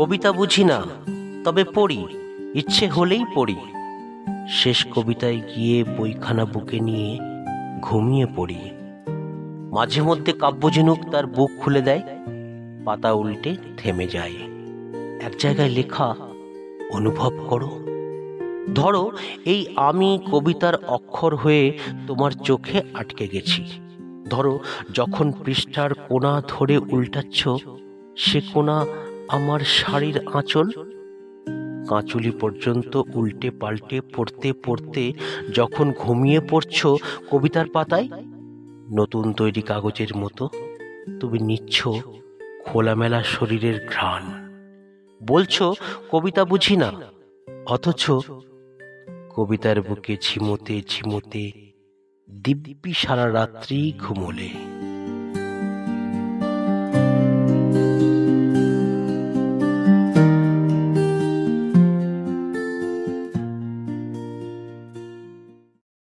কবিতা বুঝি না, তবে পড়ি, ইচ্ছে হলেই পড়ি। শেষ কবিতায় গিয়ে বইখানা বুকে নিয়ে ঘুমিয়ে পড়ি। মাঝে মধ্যে কাব্যঝিনুক তার বুক খুলে দেয়, পাতা উল্টে থেমে যায়। এক জায়গায় লেখা, অনুভব করো। ধরো, এই আমি কবিতার অক্ষর হয়ে তোমার চোখে আটকে গেছি। ধরো, যখন পৃষ্ঠার কোণা ধরে উল্টাচ্ছ, সে কোণা আমার শাড়ির আঁচল। কাঁচুলি পর্যন্ত উল্টে পাল্টে পড়তে পড়তে যখন ঘুমিয়ে পড়ছ কবিতার পাতায়, নতুন তৈরি কাগজের মতো তুমি নিচ্ছ খোলামেলা শরীরের ঘ্রাণ। বলছো কবিতা বুঝি না, অথচ কবিতার বুকে ঝিমোতে ঝিমোতে দিব্যি সারা রাত্রি ঘুমোলে।